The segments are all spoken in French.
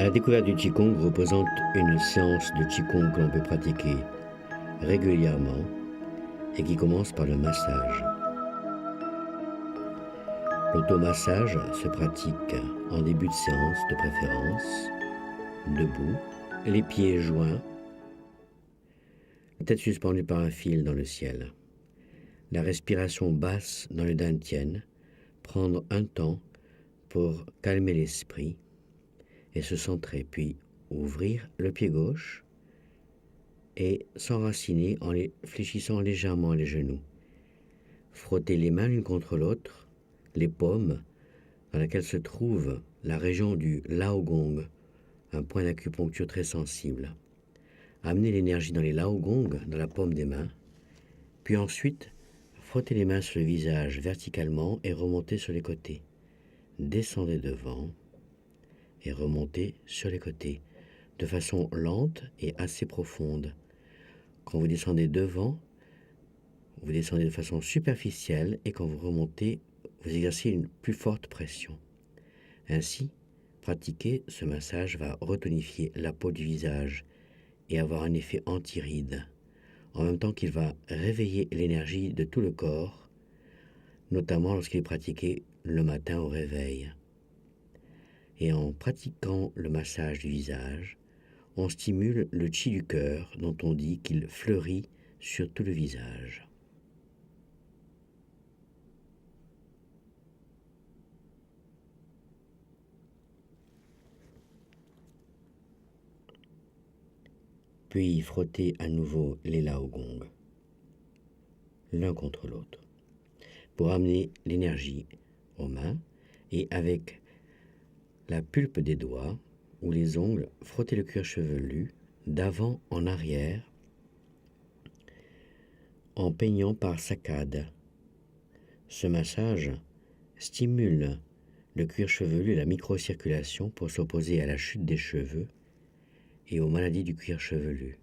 La découverte du Qigong représente une séance de Qigong que l'on peut pratiquer régulièrement et qui commence par le massage. L'automassage se pratique en début de séance de préférence, debout, les pieds joints, la tête suspendue par un fil dans le ciel. La respiration basse dans le dantian, prendre un temps pour calmer l'esprit et se centrer, puis ouvrir le pied gauche et s'enraciner en fléchissant légèrement les genoux. Frotter les mains l'une contre l'autre, les paumes, dans laquelle se trouve la région du Laogong, un point d'acupuncture très sensible. Amener l'énergie dans les Laogong, dans la paume des mains, puis ensuite frotter les mains sur le visage verticalement et remonter sur les côtés. Descendez devant et remontez sur les côtés, de façon lente et assez profonde. Quand vous descendez devant, vous descendez de façon superficielle et quand vous remontez, vous exercez une plus forte pression. Ainsi, pratiquer ce massage va retonifier la peau du visage et avoir un effet anti-rides, en même temps qu'il va réveiller l'énergie de tout le corps, notamment lorsqu'il est pratiqué le matin au réveil. Et en pratiquant le massage du visage, on stimule le chi du cœur dont on dit qu'il fleurit sur tout le visage. Puis frotter à nouveau les Laogong, l'un contre l'autre, pour amener l'énergie aux mains et avec la pulpe des doigts ou les ongles, frotter le cuir chevelu d'avant en arrière en peignant par saccades. Ce massage stimule le cuir chevelu et la microcirculation pour s'opposer à la chute des cheveux et aux maladies du cuir chevelu.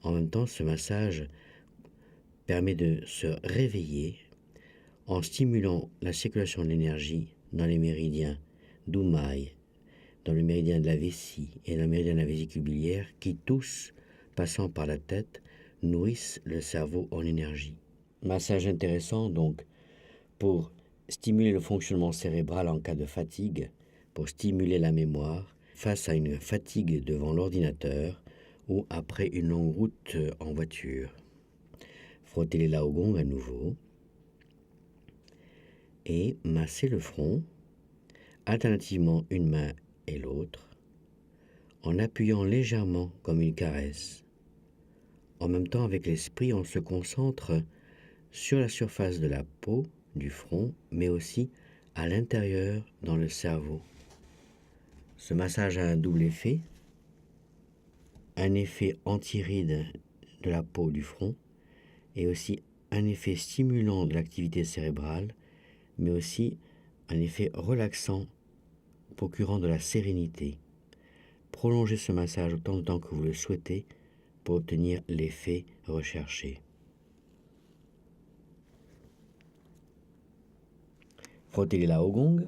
En même temps, ce massage permet de se réveiller en stimulant la circulation de l'énergie dans les méridiens d'Oumaï, dans le méridien de la vessie et dans le méridien de la vésicule biliaire qui tous, passant par la tête, nourrissent le cerveau en énergie. Massage intéressant donc pour stimuler le fonctionnement cérébral en cas de fatigue, pour stimuler la mémoire face à une fatigue devant l'ordinateur ou après une longue route en voiture. Frotter les Laogong à nouveau et masser le front, alternativement une main et l'autre, en appuyant légèrement comme une caresse. En même temps, avec l'esprit, on se concentre sur la surface de la peau, du front, mais aussi à l'intérieur dans le cerveau. Ce massage a un double effet, un effet anti-ride de la peau du front et aussi un effet stimulant de l'activité cérébrale, mais aussi un effet relaxant procurant de la sérénité. Prolongez ce massage autant de temps que vous le souhaitez pour obtenir l'effet recherché. Frottez les Laogong.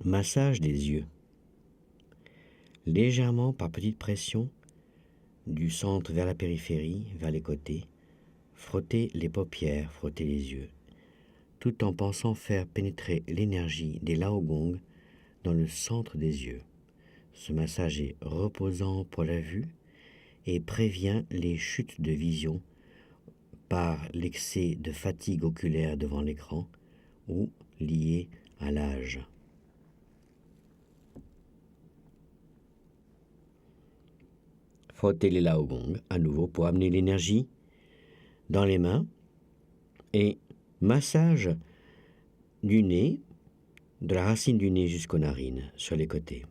Massage des yeux. Légèrement par petite pression, du centre vers la périphérie, vers les côtés, frottez les paupières, frottez les yeux, tout en pensant faire pénétrer l'énergie des Laogong dans le centre des yeux. Ce massage est reposant pour la vue et prévient les chutes de vision par l'excès de fatigue oculaire devant l'écran ou lié à l'âge. Frottez les Laogong à nouveau pour amener l'énergie dans les mains et massage du nez, de la racine du nez jusqu'aux narines, sur les côtés.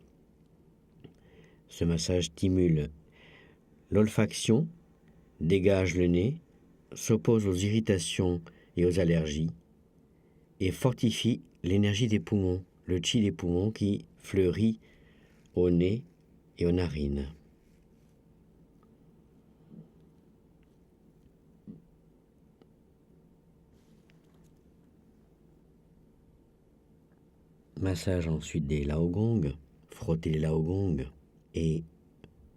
Ce massage stimule l'olfaction, dégage le nez, s'oppose aux irritations et aux allergies et fortifie l'énergie des poumons, le chi des poumons qui fleurit au nez et aux narines. Massage ensuite des laogongs, frotter les laogongs et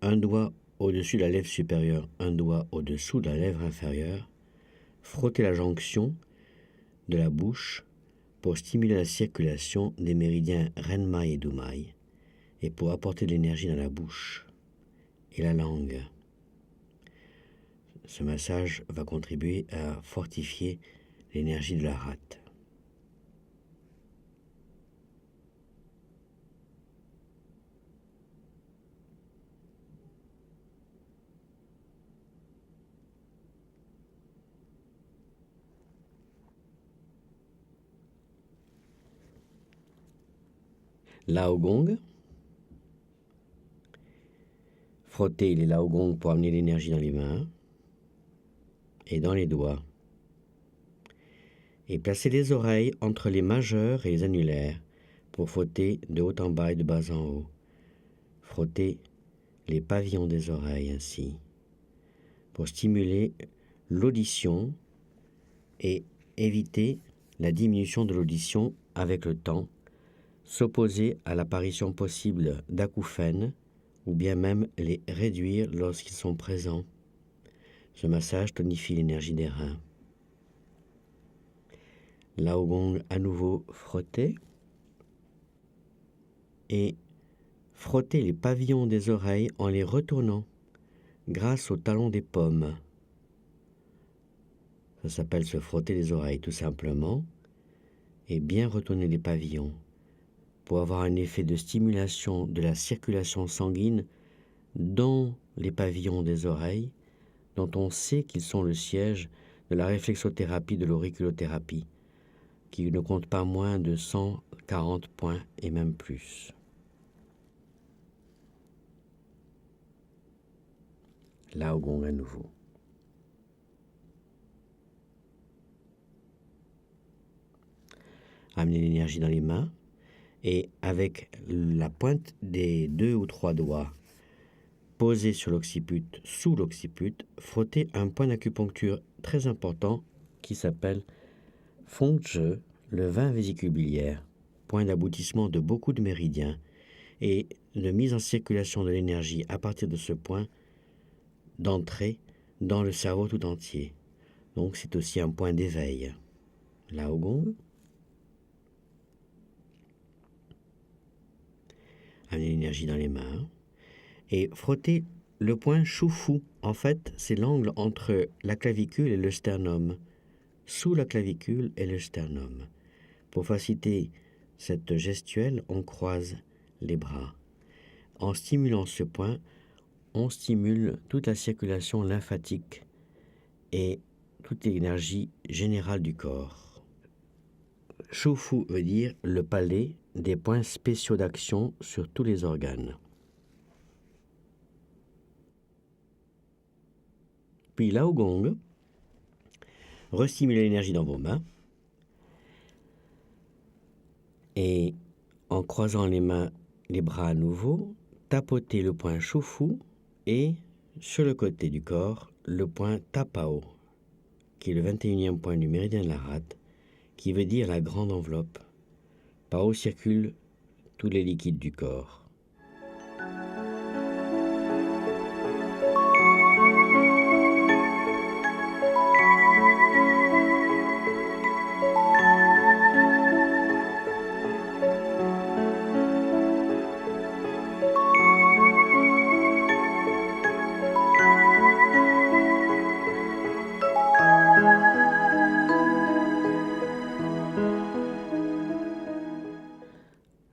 un doigt au-dessus de la lèvre supérieure, un doigt au-dessous de la lèvre inférieure, frotter la jonction de la bouche pour stimuler la circulation des méridiens Renmai et Dumai et pour apporter de l'énergie dans la bouche et la langue. Ce massage va contribuer à fortifier l'énergie de la rate. Laogong. Frotter les laogongs pour amener l'énergie dans les mains et dans les doigts. Et placer les oreilles entre les majeurs et les annulaires pour frotter de haut en bas et de bas en haut. Frotter les pavillons des oreilles ainsi pour stimuler l'audition et éviter la diminution de l'audition avec le temps, s'opposer à l'apparition possible d'acouphènes ou bien même les réduire lorsqu'ils sont présents. Ce massage tonifie l'énergie des reins. Laogong à nouveau frotter et frotter les pavillons des oreilles en les retournant grâce au talon des pommes. Ça s'appelle se frotter les oreilles tout simplement et bien retourner les pavillons pour avoir un effet de stimulation de la circulation sanguine dans les pavillons des oreilles dont on sait qu'ils sont le siège de la réflexothérapie de l'auriculothérapie qui ne compte pas moins de 140 points et même plus. Laogong à nouveau. Amener l'énergie dans les mains et avec la pointe des 2 ou 3 doigts posés sur l'occiput, sous l'occiput, frotter un point d'acupuncture très important qui s'appelle Fengzhe, le 20 vésicule biliaire, point d'aboutissement de beaucoup de méridiens et de mise en circulation de l'énergie à partir de ce point d'entrée dans le cerveau tout entier. Donc c'est aussi un point d'éveil. Laogong. Amener l'énergie dans les mains et frotter le point Shufu. En fait, c'est l'angle entre la clavicule et le sternum, sous la clavicule et le sternum. Pour faciliter cette gestuelle, on croise les bras. En stimulant ce point, on stimule toute la circulation lymphatique et toute l'énergie générale du corps. Shufu veut dire le palais des points spéciaux d'action sur tous les organes. Puis Laogong, restimulez l'énergie dans vos mains et en croisant les mains, les bras à nouveau, tapotez le point Shufu et sur le côté du corps, le point Tapao, qui est le 21e point du méridien de la rate, qui veut dire la grande enveloppe. Par où circulent tous les liquides du corps.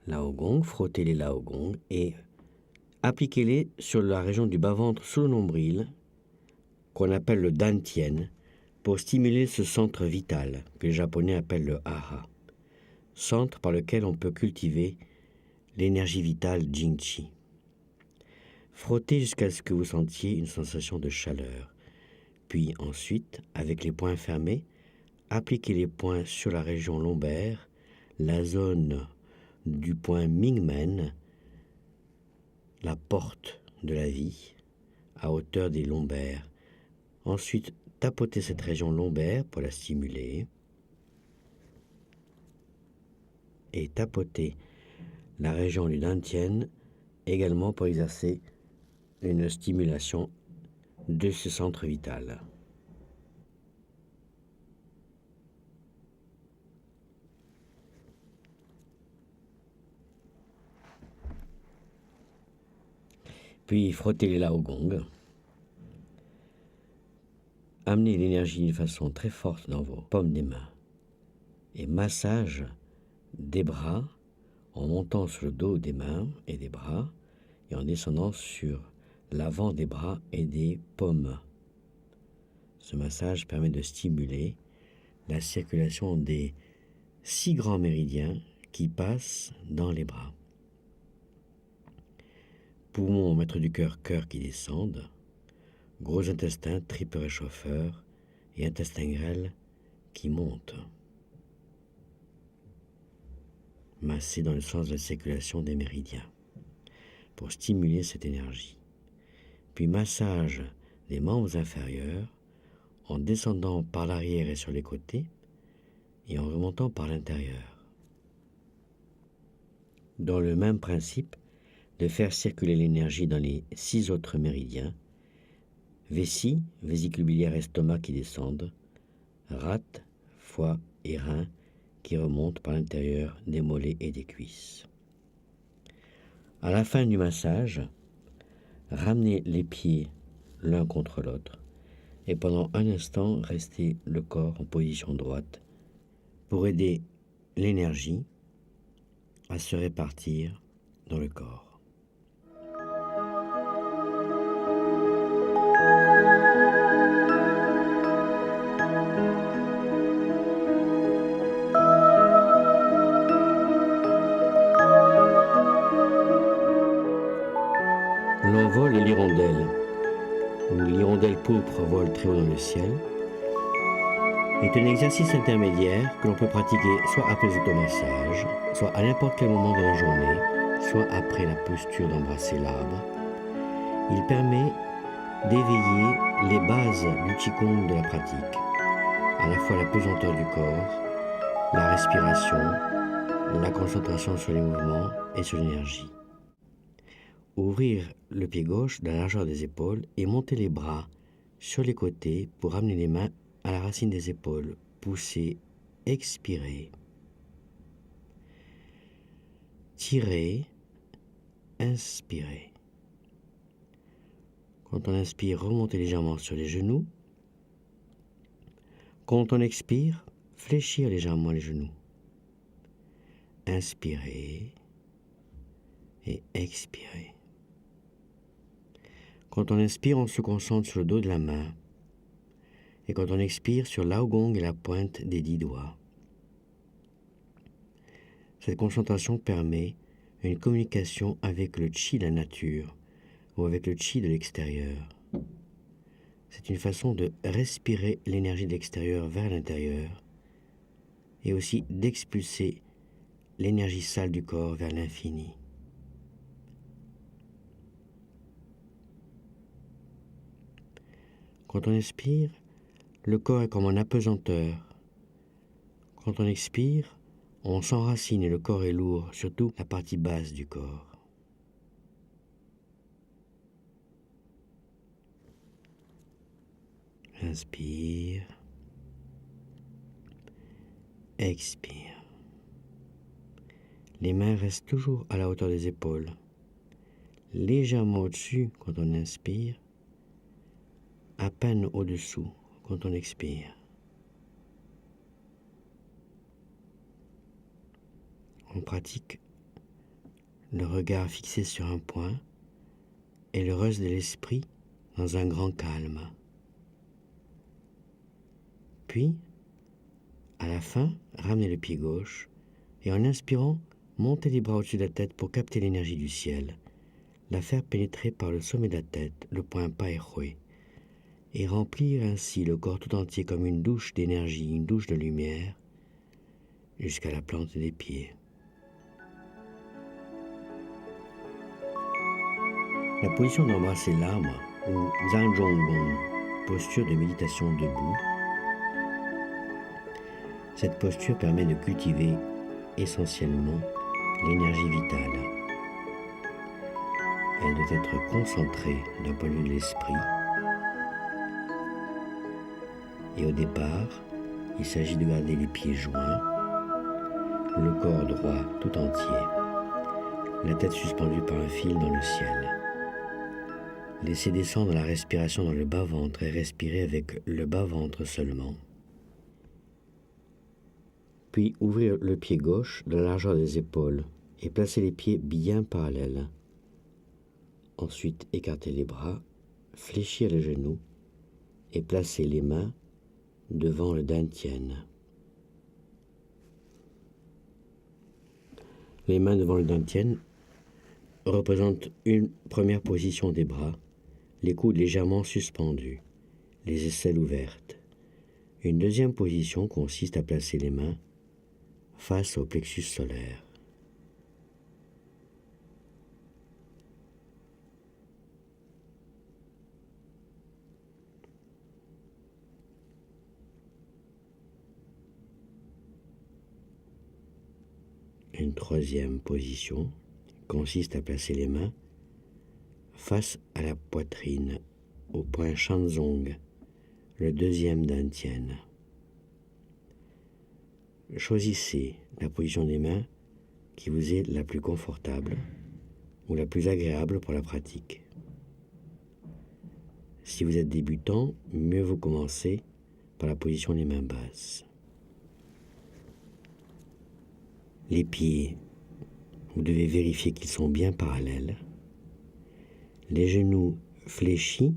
Laogong, frottez les laogongs et appliquez-les sur la région du bas-ventre sous le nombril, qu'on appelle le dantien, pour stimuler ce centre vital que les Japonais appellent le hara, centre par lequel on peut cultiver l'énergie vitale Jingqi. Frottez jusqu'à ce que vous sentiez une sensation de chaleur. Puis ensuite, avec les poings fermés, appliquez les poings sur la région lombaire, la zone du point Mingmen, la porte de la vie, à hauteur des lombaires. Ensuite, tapotez cette région lombaire pour la stimuler. et tapoter la région du dantian également pour exercer une stimulation de ce centre vital. Puis frotter les laogong. Amenez l'énergie d'une façon très forte dans vos paumes des mains et massage des bras en montant sur le dos des mains et des bras et en descendant sur l'avant des bras et des paumes. Ce massage permet de stimuler la circulation des 6 grands méridiens qui passent dans les bras. Poumons, maître du cœur, cœur qui descendent. Gros intestin, triple réchauffeur et intestin grêle qui monte. Masser dans le sens de la circulation des méridiens pour stimuler cette énergie. Puis massage des membres inférieurs en descendant par l'arrière et sur les côtés et en remontant par l'intérieur. Dans le même principe, de faire circuler l'énergie dans les 6 autres méridiens, vessie, vésicule biliaire, estomac qui descendent, rate, foie et reins qui remontent par l'intérieur des mollets et des cuisses. À la fin du massage, ramenez les pieds l'un contre l'autre et pendant un instant, restez le corps en position droite pour aider l'énergie à se répartir dans le corps. L'envol et l'hirondelle, où l'hirondelle pourpre vole très haut dans le ciel, est un exercice intermédiaire que l'on peut pratiquer soit après les automassages, soit à n'importe quel moment de la journée, soit après la posture d'embrasser l'arbre. Il permet d'éveiller les bases du Qigong de la pratique, à la fois la pesanteur du corps, la respiration, la concentration sur les mouvements et sur l'énergie. Ouvrir le pied gauche de la largeur des épaules et monter les bras sur les côtés pour ramener les mains à la racine des épaules. Pousser, expirer. Tirer, inspirer. Quand on inspire, remontez légèrement sur les genoux. Quand on expire, fléchir légèrement les genoux. Inspirer et expirer. Quand on inspire, on se concentre sur le dos de la main. Et quand on expire, sur l'aogong et la pointe des 10 doigts. Cette concentration permet une communication avec le chi de la nature ou avec le chi de l'extérieur. C'est une façon de respirer l'énergie de l'extérieur vers l'intérieur et aussi d'expulser l'énergie sale du corps vers l'infini. Quand on inspire, le corps est comme en apesanteur. Quand on expire, on s'enracine et le corps est lourd, surtout la partie basse du corps. Inspire. Expire. Les mains restent toujours à la hauteur des épaules, légèrement au-dessus quand on inspire, à peine au-dessous quand on expire. On pratique le regard fixé sur un point et le reste de l'esprit dans un grand calme. Puis, à la fin, ramenez le pied gauche et en inspirant, montez les bras au-dessus de la tête pour capter l'énergie du ciel, la faire pénétrer par le sommet de la tête, le point Paehui, et remplir ainsi le corps tout entier comme une douche d'énergie, une douche de lumière, jusqu'à la plante des pieds. La position d'embrasser l'arbre, ou Zhangzhonggong, posture de méditation debout, cette posture permet de cultiver essentiellement l'énergie vitale. Elle doit être concentrée d'un point de vue de l'esprit. Et au départ, il s'agit de garder les pieds joints, le corps droit tout entier, la tête suspendue par un fil dans le ciel. Laissez descendre la respiration dans le bas-ventre et respirez avec le bas-ventre seulement. Puis ouvrez le pied gauche de la largeur des épaules et placez les pieds bien parallèles. Ensuite, écartez les bras, fléchissez les genoux et placez les mains devant le dantian. Les mains devant le dantian représentent une première position des bras, les coudes légèrement suspendus, les aisselles ouvertes. Une deuxième position consiste à placer les mains face au plexus solaire. Une troisième position consiste à placer les mains face à la poitrine, au point Shanzong, le deuxième dantian. Choisissez la position des mains qui vous est la plus confortable ou la plus agréable pour la pratique. Si vous êtes débutant, mieux vaut commencer par la position des mains basses. Les pieds, vous devez vérifier qu'ils sont bien parallèles. Les genoux fléchis,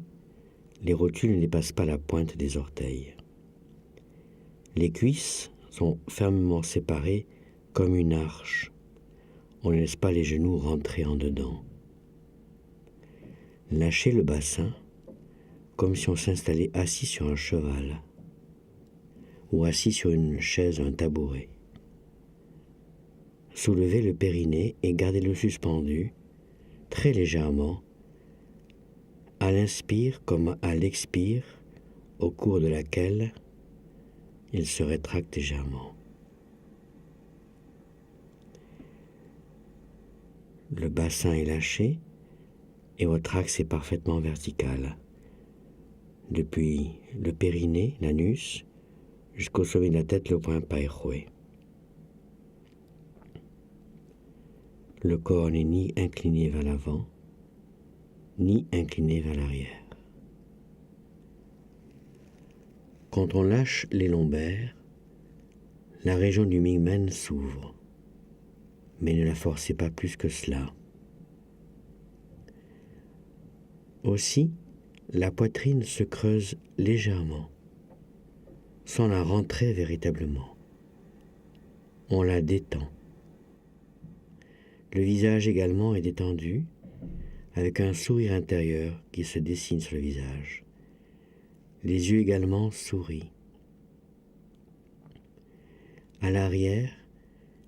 les rotules ne dépassent pas la pointe des orteils. Les cuisses sont fermement séparées comme une arche. On ne laisse pas les genoux rentrer en dedans. Lâchez le bassin comme si on s'installait assis sur un cheval ou assis sur une chaise ou un tabouret. Soulevez le périnée et gardez-le suspendu très légèrement à l'inspire comme à l'expire, au cours de laquelle il se rétracte légèrement. Le bassin est lâché et votre axe est parfaitement vertical. Depuis le périnée, l'anus, jusqu'au sommet de la tête, le point Pai Hui. Le corps n'est ni incliné vers l'avant, ni incliné vers l'arrière. Quand on lâche les lombaires, la région du Mingmen s'ouvre, mais ne la forcez pas plus que cela. Aussi, la poitrine se creuse légèrement, sans la rentrer véritablement. On la détend. Le visage également est détendu, avec un sourire intérieur qui se dessine sur le visage. Les yeux également sourient. À l'arrière,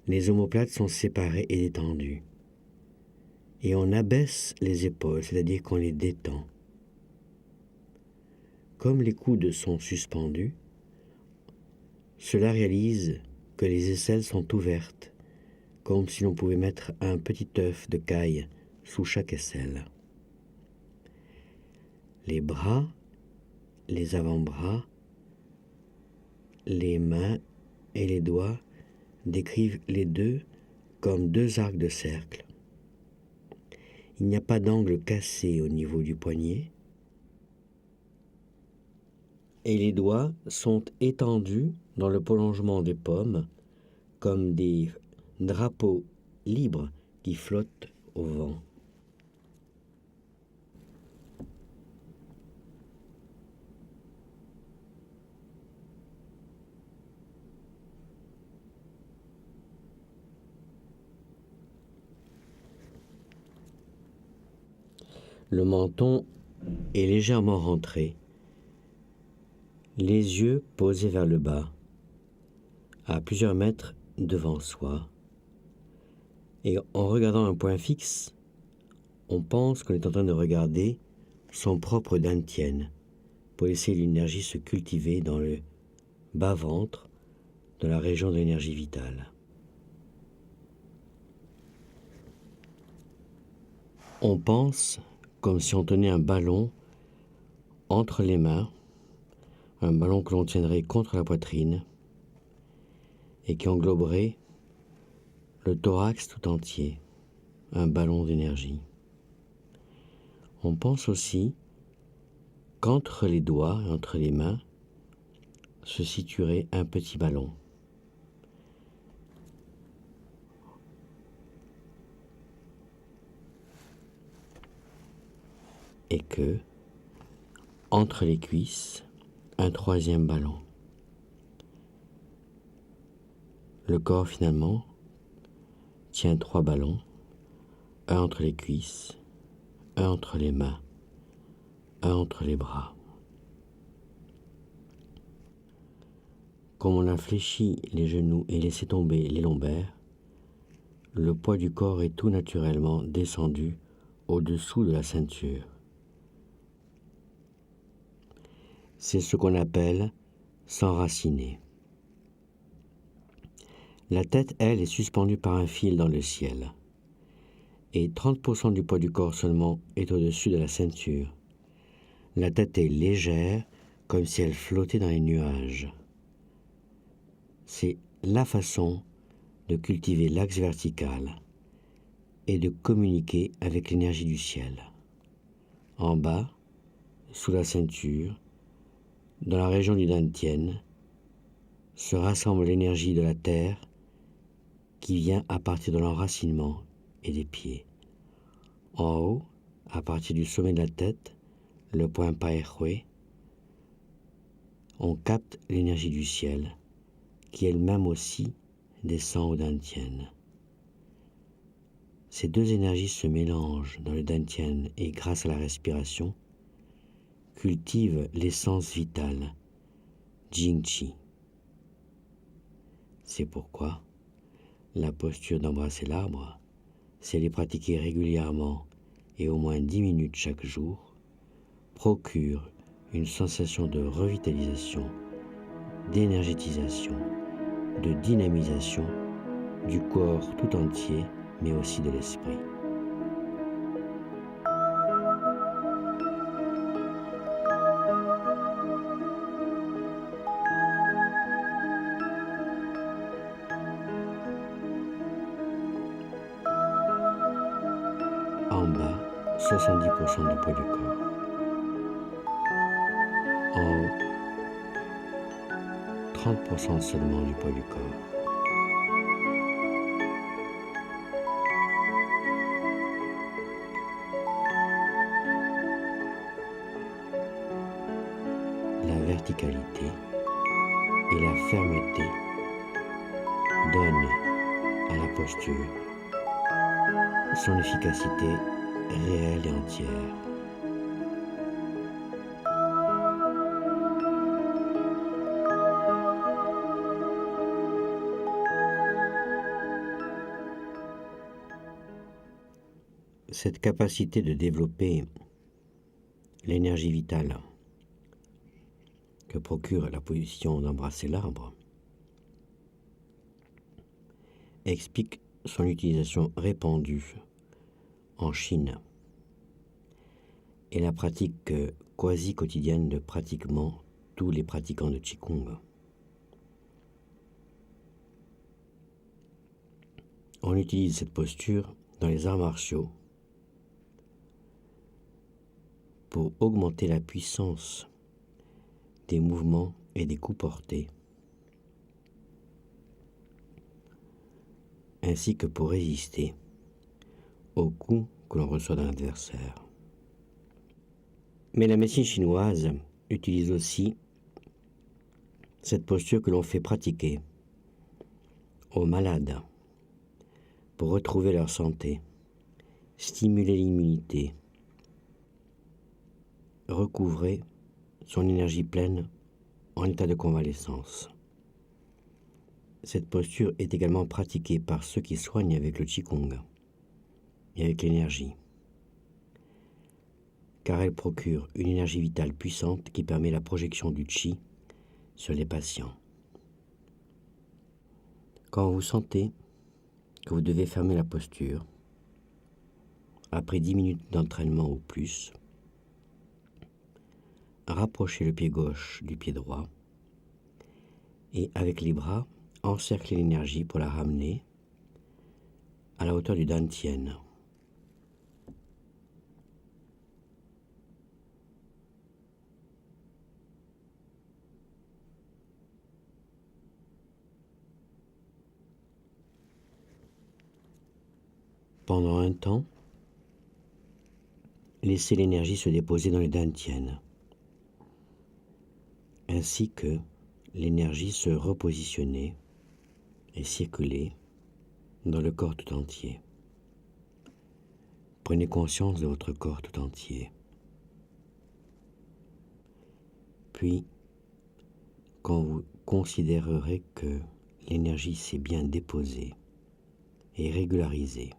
les omoplates sont séparées et détendues. Et on abaisse les épaules, c'est-à-dire qu'on les détend. Comme les coudes sont suspendus, cela réalise que les aisselles sont ouvertes, comme si l'on pouvait mettre un petit œuf de caille sous chaque aisselle. Les bras, les avant-bras, les mains et les doigts décrivent les deux comme deux arcs de cercle. Il n'y a pas d'angle cassé au niveau du poignet et les doigts sont étendus dans le prolongement des paumes comme des drapeaux libres qui flottent au vent. Le menton est légèrement rentré, les yeux posés vers le bas, à plusieurs mètres devant soi. Et en regardant un point fixe, on pense qu'on est en train de regarder son propre dantian pour laisser l'énergie se cultiver dans le bas-ventre de la région de l'énergie vitale. On pense comme si on tenait un ballon entre les mains, un ballon que l'on tiendrait contre la poitrine et qui engloberait le thorax tout entier, un ballon d'énergie. On pense aussi qu'entre les doigts et entre les mains se situerait un petit ballon. Et que, entre les cuisses, un troisième ballon. Le corps, finalement, tient 3 ballons, un entre les cuisses, un entre les mains, un entre les bras. Comme on a fléchi les genoux et laissé tomber les lombaires, le poids du corps est tout naturellement descendu au-dessous de la ceinture. C'est ce qu'on appelle s'enraciner. La tête, elle, est suspendue par un fil dans le ciel. Et 30% du poids du corps seulement est au-dessus de la ceinture. La tête est légère, comme si elle flottait dans les nuages. C'est la façon de cultiver l'axe vertical et de communiquer avec l'énergie du ciel. En bas, sous la ceinture, dans la région du Dantian, se rassemble l'énergie de la terre qui vient à partir de l'enracinement et des pieds. En haut, à partir du sommet de la tête, le point Paehue, on capte l'énergie du ciel, qui elle-même aussi descend au Dantian. Ces deux énergies se mélangent dans le Dantian et, grâce à la respiration, cultivent l'essence vitale, Jingqi. C'est pourquoi la posture d'embrasser l'arbre, si elle est pratiquée régulièrement et au moins 10 minutes chaque jour, procure une sensation de revitalisation, d'énergétisation, de dynamisation du corps tout entier, mais aussi de l'esprit. En bas, 70% du poids du corps. En haut, 30% seulement du poids du corps. La verticalité et la fermeté donnent à la posture son efficacité réelle et entière. Cette capacité de développer l'énergie vitale que procure la position d'embrasser l'arbre explique son utilisation répandue en Chine et la pratique quasi quotidienne de pratiquement tous les pratiquants de Qigong. On utilise cette posture dans les arts martiaux pour augmenter la puissance des mouvements et des coups portés, ainsi que pour résister aux coups que l'on reçoit d'un adversaire. Mais la médecine chinoise utilise aussi cette posture que l'on fait pratiquer aux malades pour retrouver leur santé, stimuler l'immunité, recouvrer son énergie pleine en état de convalescence. Cette posture est également pratiquée par ceux qui soignent avec le Qigong et avec l'énergie, car elle procure une énergie vitale puissante qui permet la projection du Qi sur les patients. Quand vous sentez que vous devez fermer la posture, Après 10 minutes d'entraînement ou plus, rapprochez le pied gauche du pied droit et avec les bras, encerclez l'énergie pour la ramener à la hauteur du dantian. Pendant un temps, laissez l'énergie se déposer dans le dantian, ainsi que l'énergie se repositionner et circuler dans le corps tout entier. Prenez conscience de votre corps tout entier. Puis, quand vous considérerez que l'énergie s'est bien déposée et régularisée,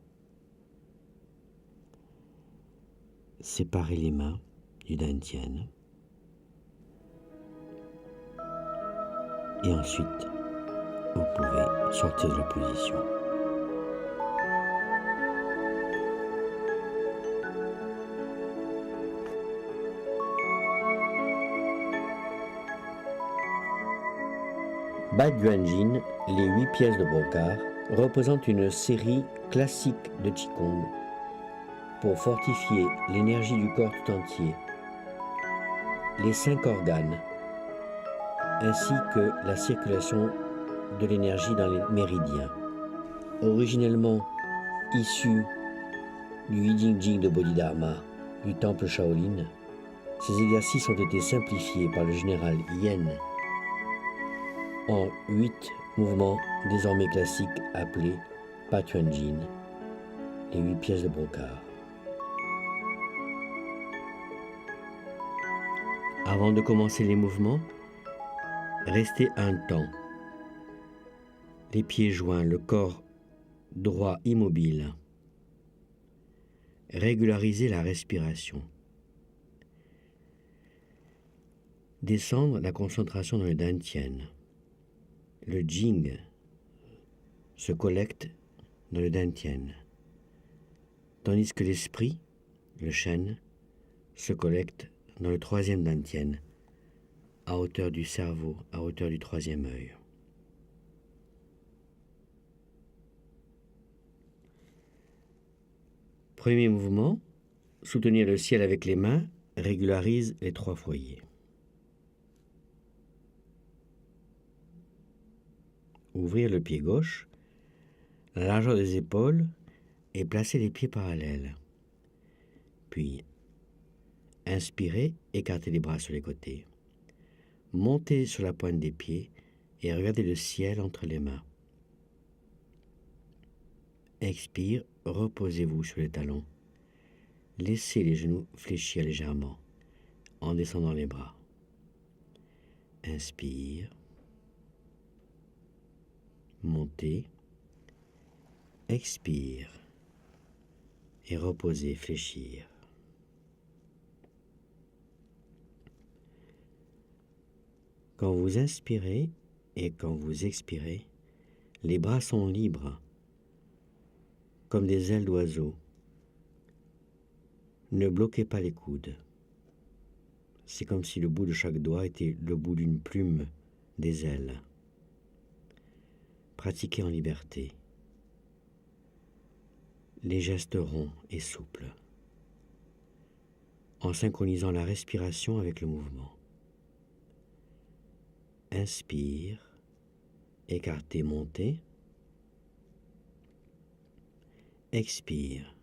séparez les mains du dantian et ensuite vous pouvez sortir de la position. Baduanjin, les 8 pièces de brocart, représentent une série classique de Qigong pour fortifier l'énergie du corps tout entier, les 5 organes, ainsi que la circulation de l'énergie dans les méridiens. Originellement issus du Yijing de Bodhidharma du temple Shaolin, ces exercices ont été simplifiés par le général Yen en 8 mouvements désormais classiques appelés Patuanjin, les 8 pièces de brocart. Avant de commencer les mouvements, restez un temps, les pieds joints, le corps droit immobile. Régularisez la respiration. Descendre la concentration dans le dantian. Le jing se collecte dans le dantian, tandis que l'esprit, le shen, se collecte dans le 3e dantian, à hauteur du cerveau, à hauteur du 3e œil. Premier mouvement, soutenir le ciel avec les mains régularise les 3 foyers. Ouvrir le pied gauche, la largeur des épaules et placer les pieds parallèles. Puis, inspirez, écartez les bras sur les côtés. Montez sur la pointe des pieds et regardez le ciel entre les mains. Expire, reposez-vous sur les talons. Laissez les genoux fléchir légèrement en descendant les bras. Inspire. Montez. Expire. Et reposez, fléchir. Quand vous inspirez et quand vous expirez, les bras sont libres, comme des ailes d'oiseau. Ne bloquez pas les coudes. C'est comme si le bout de chaque doigt était le bout d'une plume des ailes. Pratiquez en liberté. Les gestes ronds et souples, en synchronisant la respiration avec le mouvement. Inspire, écartez, montez. Expire,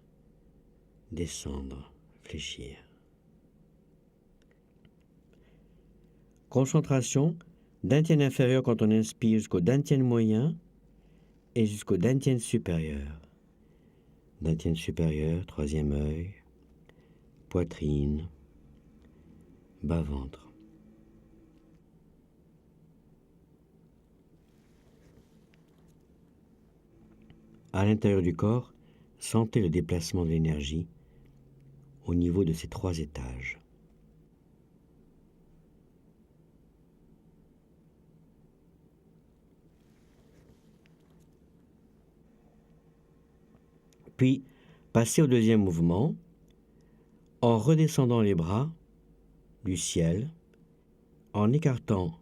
descendre, fléchir. Concentration, dantian inférieur quand on inspire jusqu'au dantian moyen et jusqu'au dantian supérieur. Dantian supérieur, 3e œil, poitrine, bas-ventre. À l'intérieur du corps, sentez le déplacement de l'énergie au niveau de ces 3 étages. Puis, Passez au deuxième mouvement en redescendant les bras du ciel, en écartant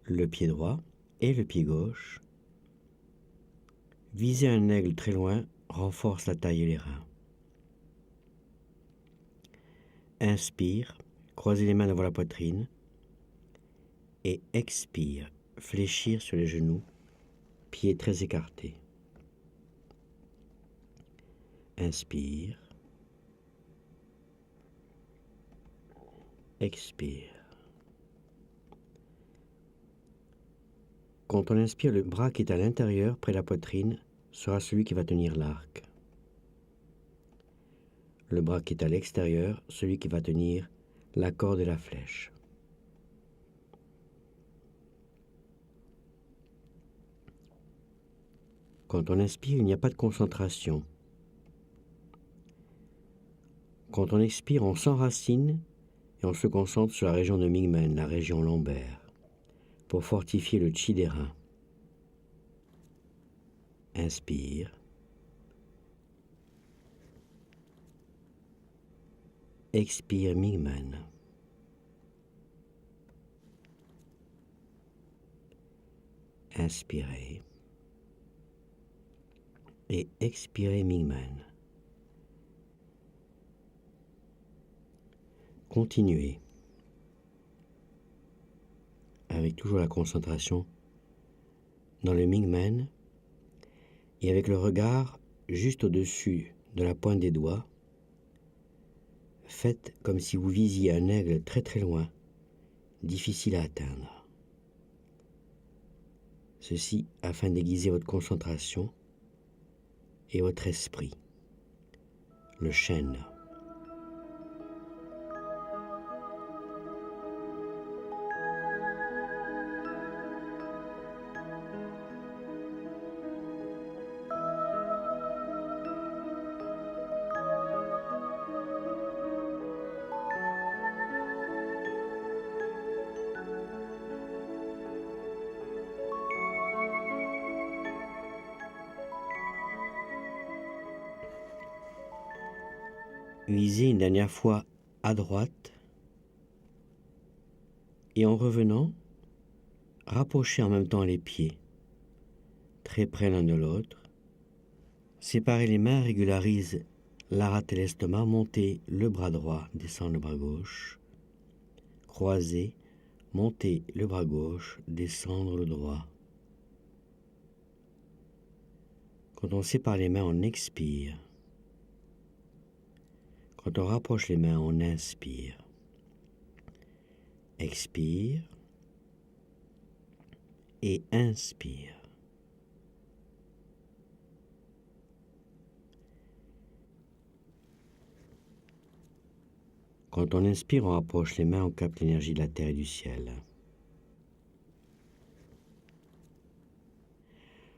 le pied droit et le pied gauche. Viser un aigle très loin renforce la taille et les reins. Inspire, croisez les mains devant la poitrine et expire, fléchir sur les genoux, pieds très écartés. Inspire, expire. Quand on inspire, le bras qui est à l'intérieur, près de la poitrine, sera celui qui va tenir l'arc. Le bras qui est à l'extérieur, celui qui va tenir la corde et la flèche. Quand on inspire, il n'y a pas de concentration. Quand on expire, on s'enracine et on se concentre sur la région de Mingmen, la région lombaire, pour fortifier le chi des reins. Inspire. Expire Mingmen. Inspirez. Et expirez Mingmen. Continuez. Avec toujours la concentration dans le Mingmen et avec le regard juste au-dessus de la pointe des doigts. Faites comme si vous visiez un aigle très très loin, difficile à atteindre. Ceci afin d'aiguiser votre concentration et votre esprit. Le chêne. Visez une dernière fois à droite et en revenant, rapprochez en même temps les pieds, très près l'un de l'autre. Séparez les mains, régularisez la rate et l'estomac, montez le bras droit, descendez le bras gauche, croisez, montez le bras gauche, descendre le droit. Quand on sépare les mains, on expire. Quand on rapproche les mains, on inspire. Expire et inspire. Quand on inspire, on rapproche les mains, on capte l'énergie de la terre et du ciel.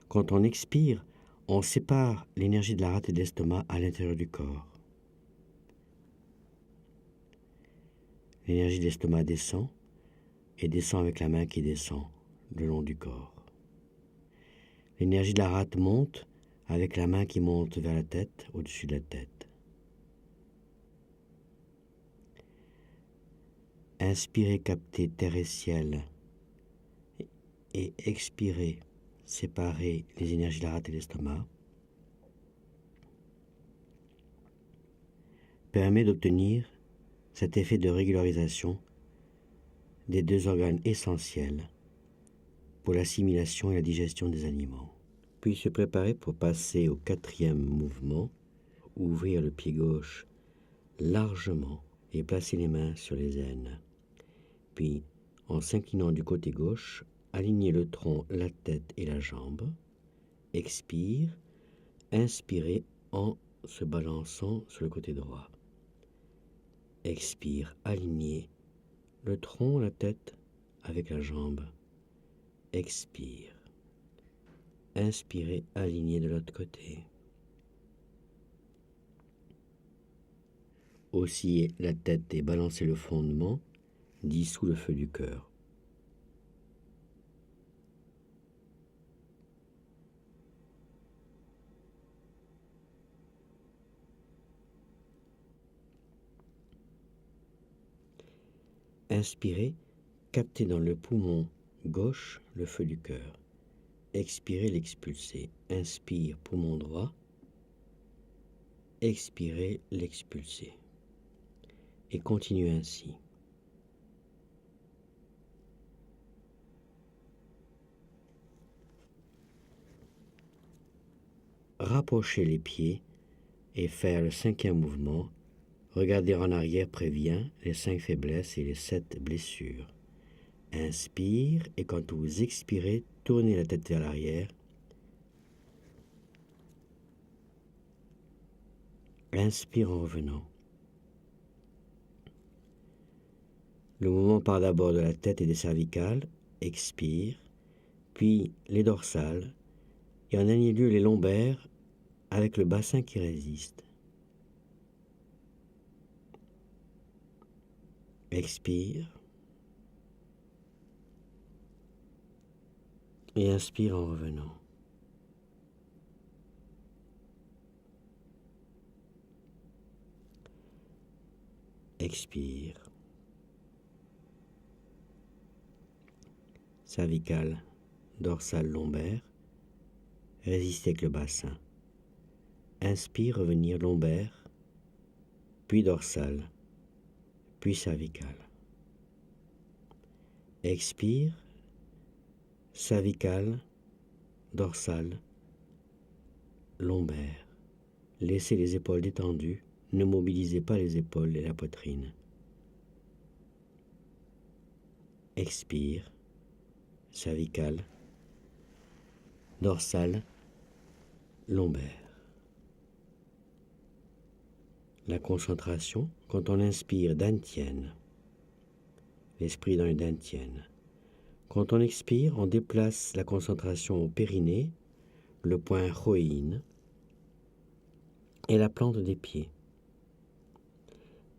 Quand on expire, on sépare l'énergie de la rate et de l'estomac à l'intérieur du corps. L'énergie de l'estomac descend et descend avec la main qui descend le long du corps. L'énergie de la rate monte avec la main qui monte vers la tête, au-dessus de la tête. Inspirez, captez terre et ciel. Et expirez, séparez les énergies de la rate et de l'estomac. Permet d'obtenir cet effet de régularisation des deux organes essentiels pour l'assimilation et la digestion des aliments. Puis se préparer pour passer au quatrième mouvement, ouvrir le pied gauche largement et placer les mains sur les aines. Puis, en s'inclinant du côté gauche, aligner le tronc, la tête et la jambe. Expire, inspirez en se balançant sur le côté droit. Expire, alignez le tronc, la tête avec la jambe. Expire. Inspirez, alignez de l'autre côté. Oscillez la tête et balancez le fondement, dissous le feu du cœur. Inspirez, captez dans le poumon gauche le feu du cœur. Expirez, l'expulsez. Inspire, poumon droit. Expirez, l'expulsez. Et continuez ainsi. Rapprochez les pieds et faire le 5e mouvement. Regarder en arrière prévient les 5 faiblesses et les 7 blessures. Inspire et quand vous expirez, tournez la tête vers l'arrière. Inspire en revenant. Le mouvement part d'abord de la tête et des cervicales. Expire, puis les dorsales et en dernier lieu les lombaires avec le bassin qui résiste. Expire et inspire en revenant. Expire. Cervicale, dorsale, lombaire. Résistez avec le bassin. Inspire, revenir lombaire, puis dorsale, puis cervicale. Expire, cervicale, dorsale, lombaire. Laissez les épaules détendues, ne mobilisez pas les épaules et la poitrine. Expire, cervicale, dorsale, lombaire. La concentration, quand on inspire, dantienne. L'esprit dans le dantienne. Quand on expire, on déplace la concentration au périnée, le point Choïn et la plante des pieds.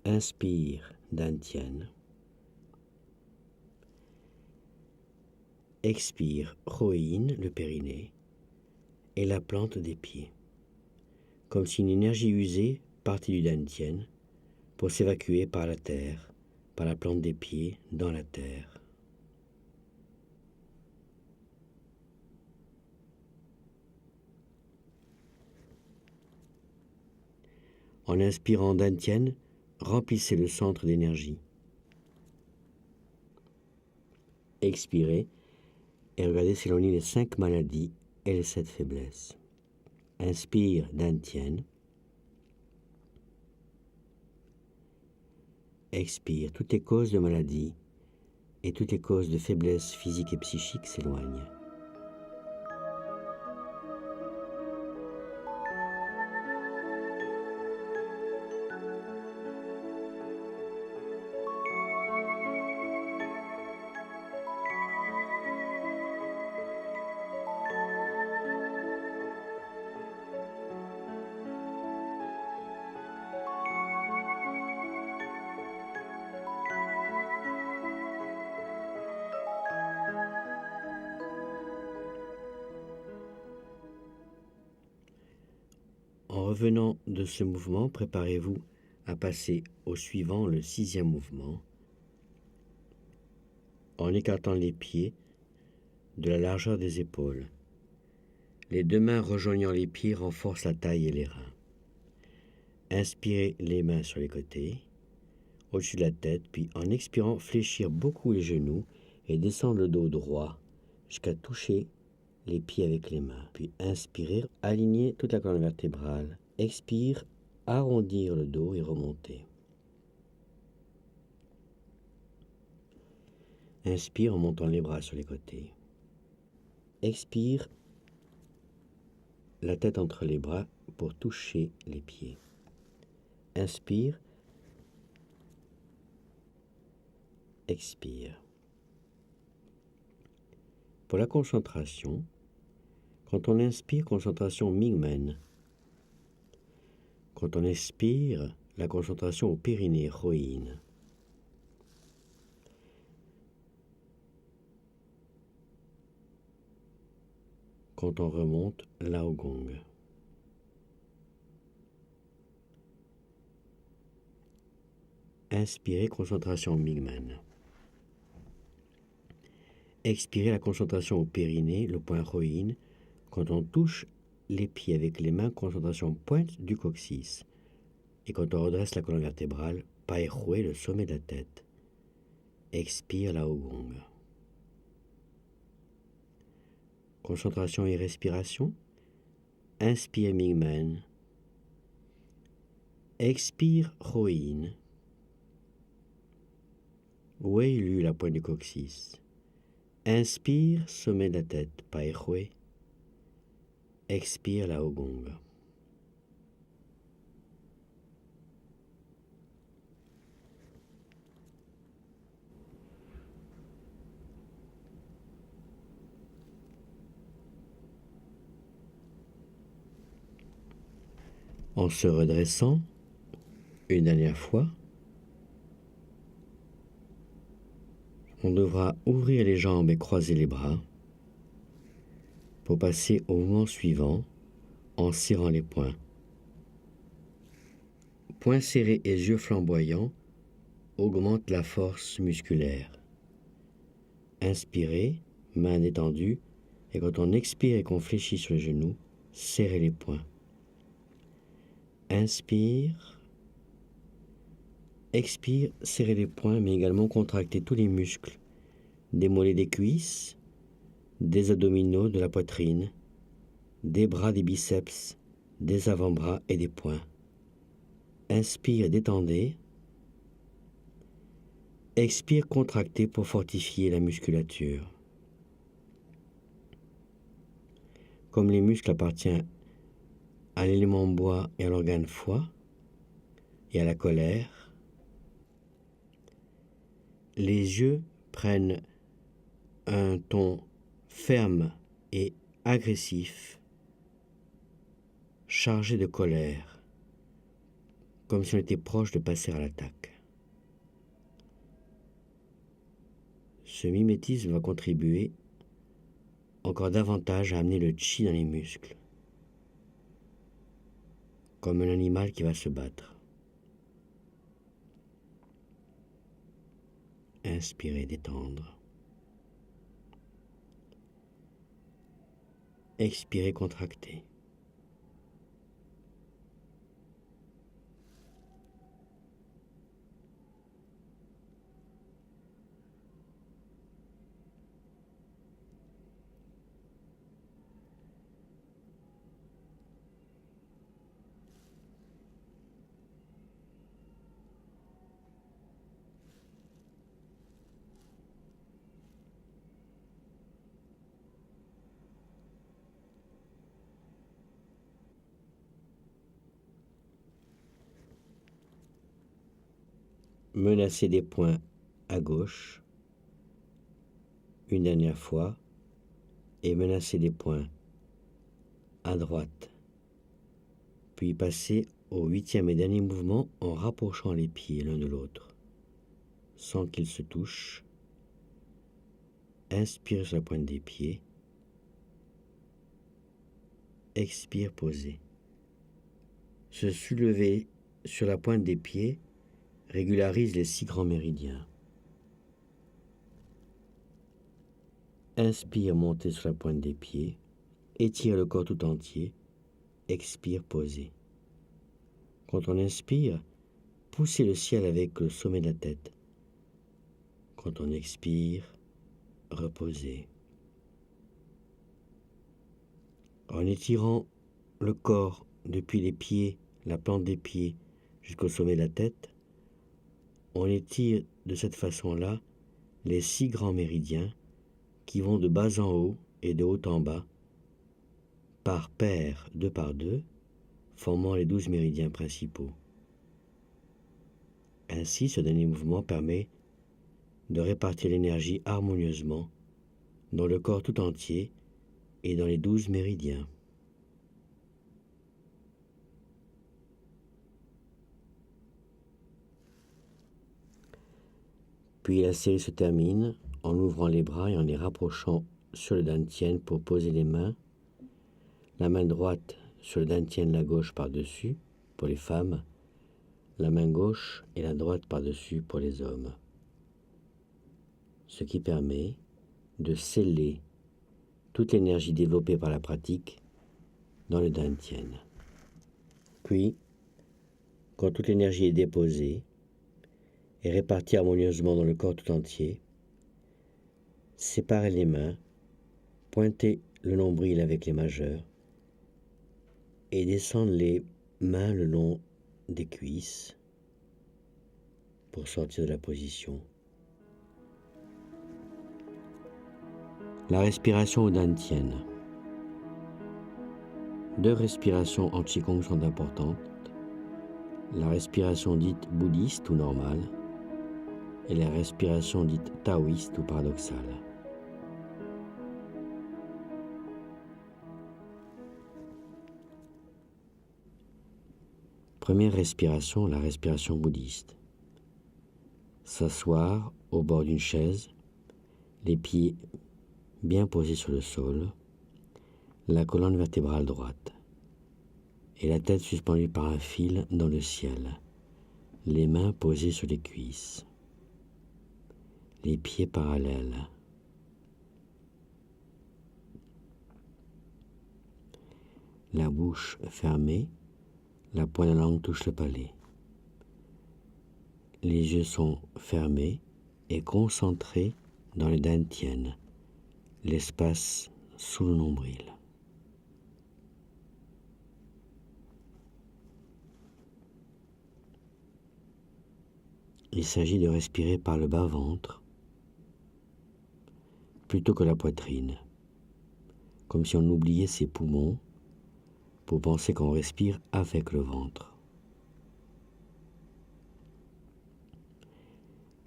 Inspire, dantienne. Expire, Choïn, le périnée et la plante des pieds. Comme si une énergie usée partait du dantienne pour s'évacuer par la terre, par la plante des pieds, dans la terre. En inspirant dantienne, remplissez le centre d'énergie. Expirez et regardez s'éloigner les 5 maladies et les 7 faiblesses. Inspire dantienne. Expire, toutes les causes de maladie et toutes les causes de faiblesse physique et psychique s'éloignent. En revenant de ce mouvement, préparez-vous à passer au suivant, le 6e mouvement, en écartant les pieds de la largeur des épaules. Les 2 mains rejoignant les pieds renforcent la taille et les reins. Inspirez les mains sur les côtés, au-dessus de la tête, puis en expirant, fléchir beaucoup les genoux et descendre le dos droit jusqu'à toucher les pieds avec les mains. Puis inspirer, aligner toute la colonne vertébrale. Expire, arrondir le dos et remonter. Inspire en montant les bras sur les côtés. Expire, la tête entre les bras pour toucher les pieds. Inspire, expire. Pour la concentration, quand on inspire, concentration Mingmen. Quand on expire, la concentration au périnée, Choïn. Quand on remonte, Laogong. Inspirez, concentration Mingmen. Expirez la concentration au périnée, le point rhoïne. Quand on touche les pieds avec les mains, concentration pointe du coccyx. Et quand on redresse la colonne vertébrale, paehue, le sommet de la tête. Expire la Gong. Concentration et respiration. Inspire Mingmen. Expire Rhoïne. Wei Lu, la pointe du coccyx. Inspire, sommet de la tête, paehue. Expire la Gong. En se redressant, une dernière fois, on devra ouvrir les jambes et croiser les bras pour passer au mouvement suivant en serrant les poings. Poings serrés et yeux flamboyants augmentent la force musculaire. Inspirez, main détendue, et quand on expire et qu'on fléchit sur les genoux, serrez les poings. Inspire, expire, serrez les poings, mais également contractez tous les muscles, des mollets des cuisses, des abdominaux, de la poitrine, des bras, des biceps, des avant-bras et des poings. Inspire, détendez. Expire, contractez pour fortifier la musculature. Comme les muscles appartiennent à l'élément bois et à l'organe foie et à la colère, les yeux prennent un ton ferme et agressif, chargé de colère, comme si on était proche de passer à l'attaque. Ce mimétisme va contribuer encore davantage à amener le chi dans les muscles, comme un animal qui va se battre. Inspirez, détendre. Expirez, contracter. Menacez des poings à gauche, une dernière fois, et menacez des poings à droite, puis passez au 8e et dernier mouvement en rapprochant les pieds l'un de l'autre, sans qu'ils se touchent. Inspire sur la pointe des pieds, expire, posez. Se soulever sur la pointe des pieds régularise les 6 grands méridiens. Inspire, montez sur la pointe des pieds, étire le corps tout entier, expire, posez. Quand on inspire, poussez le ciel avec le sommet de la tête. Quand on expire, reposez. En étirant le corps depuis les pieds, la plante des pieds, jusqu'au sommet de la tête, on étire de cette façon-là les 6 grands méridiens qui vont de bas en haut et de haut en bas, par paires, 2 par 2, formant les 12 méridiens principaux. Ainsi, ce dernier mouvement permet de répartir l'énergie harmonieusement dans le corps tout entier et dans les 12 méridiens. Puis la série se termine en ouvrant les bras et en les rapprochant sur le dantian pour poser les mains, la main droite sur le dantian, la gauche par-dessus pour les femmes, la main gauche et la droite par-dessus pour les hommes. Ce qui permet de sceller toute l'énergie développée par la pratique dans le Dantian. Puis, quand toute l'énergie est déposée et répartie harmonieusement dans le corps tout entier, séparez les mains, pointez le nombril avec les majeurs et descendre les mains le long des cuisses pour sortir de la position. La respiration au Dantian. 2 respirations en Qigong sont importantes. La respiration dite bouddhiste ou normale et la respiration dite taoïste ou paradoxale. Première respiration, la respiration bouddhiste. S'asseoir au bord d'une chaise, les pieds bien posés sur le sol, la colonne vertébrale droite et la tête suspendue par un fil dans le ciel, les mains posées sur les cuisses, les pieds parallèles. La bouche fermée, la pointe de la langue touche le palais. Les yeux sont fermés et concentrés dans le Dantian, l'espace sous le nombril. Il s'agit de respirer par le bas-ventre plutôt que la poitrine, comme si on oubliait ses poumons pour penser qu'on respire avec le ventre.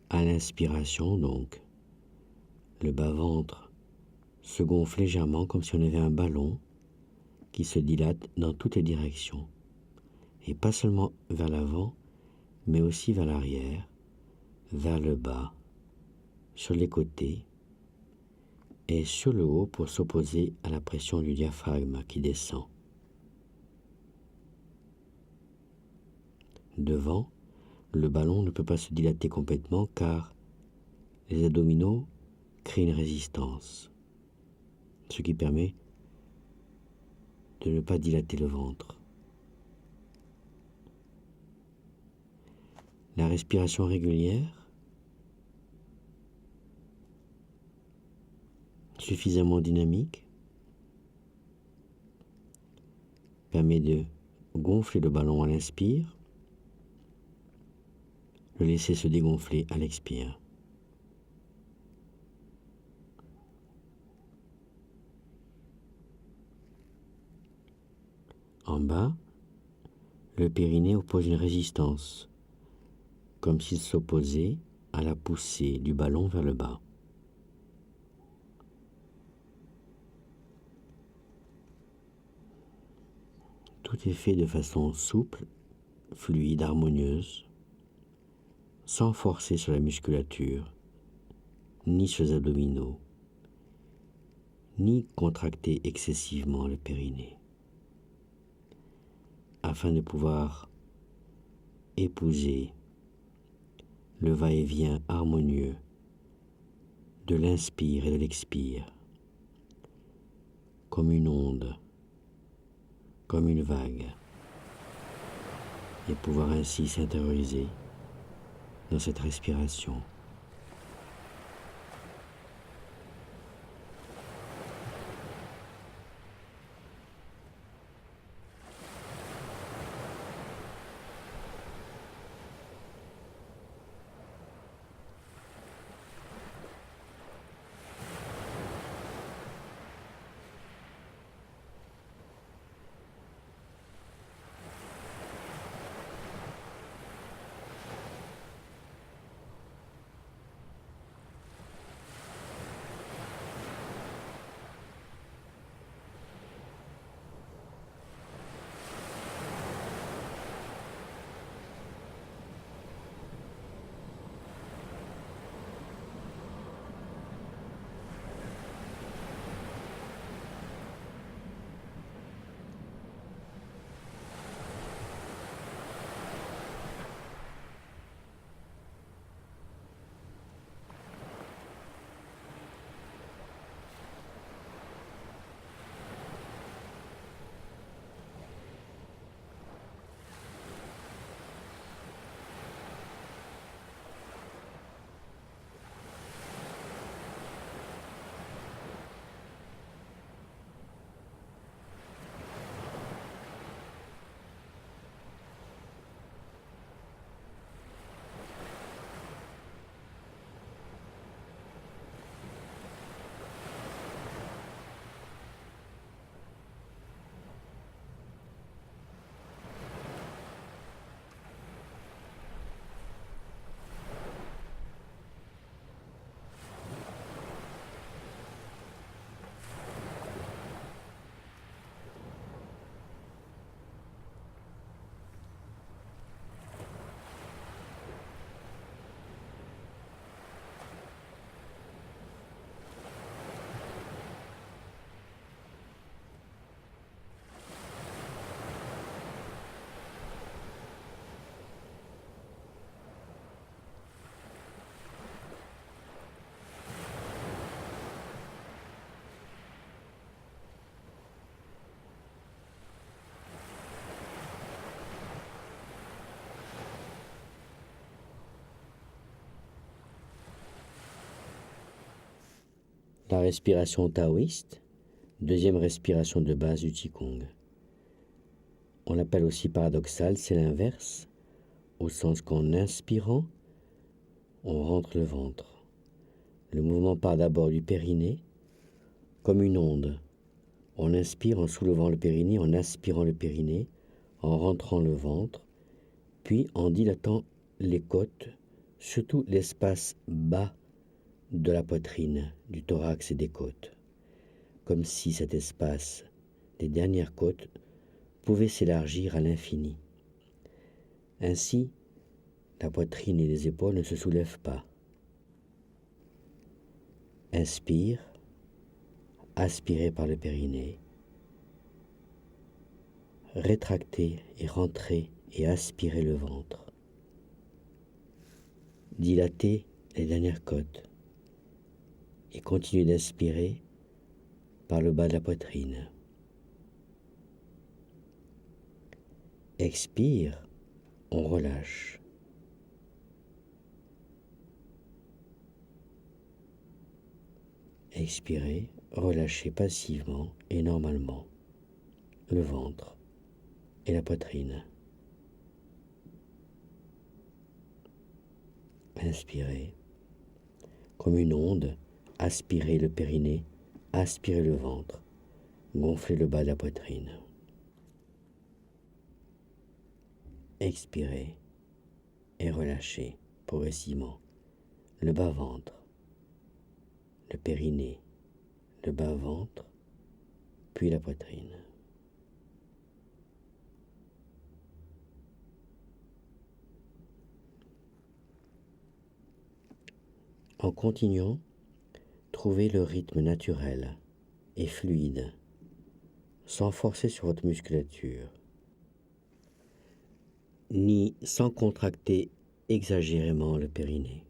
À l'inspiration, donc, le bas-ventre se gonfle légèrement comme si on avait un ballon qui se dilate dans toutes les directions, et pas seulement vers l'avant, mais aussi vers l'arrière, vers le bas, sur les côtés, et sur le haut pour s'opposer à la pression du diaphragme qui descend. Devant, le ballon ne peut pas se dilater complètement car les abdominaux créent une résistance, ce qui permet de ne pas dilater le ventre. La respiration régulière, suffisamment dynamique, permet de gonfler le ballon à l'inspire, le laisser se dégonfler à l'expire. En bas, le périnée oppose une résistance, comme s'il s'opposait à la poussée du ballon vers le bas. Tout est fait de façon souple, fluide, harmonieuse, sans forcer sur la musculature, ni sur les abdominaux, ni contracter excessivement le périnée, afin de pouvoir épouser le va-et-vient harmonieux de l'inspire et de l'expire, comme une onde, comme une vague, et pouvoir ainsi s'intérioriser dans cette respiration. La respiration taoïste, deuxième respiration de base du Qigong. On l'appelle aussi paradoxale, c'est l'inverse, au sens qu'en inspirant, on rentre le ventre. Le mouvement part d'abord du périnée, comme une onde. On inspire en soulevant le périnée, en aspirant le périnée, en rentrant le ventre, puis en dilatant les côtes, surtout l'espace bas de la poitrine, du thorax et des côtes, comme si cet espace des dernières côtes pouvait s'élargir à l'infini. Ainsi, la poitrine et les épaules ne se soulèvent pas. Inspire, aspiré par le périnée. Rétracter et rentrer et aspirer le ventre. Dilater les dernières côtes et continuer d'inspirer par le bas de la poitrine. Expire, on relâche. Expirez, relâchez passivement et normalement le ventre et la poitrine. Inspirez, comme une onde, aspirez le périnée, aspirez le ventre, gonflez le bas de la poitrine. Expirez et relâchez progressivement le bas-ventre, le périnée, le bas-ventre, puis la poitrine. En continuant, trouvez le rythme naturel et fluide, sans forcer sur votre musculature, ni sans contracter exagérément le périnée.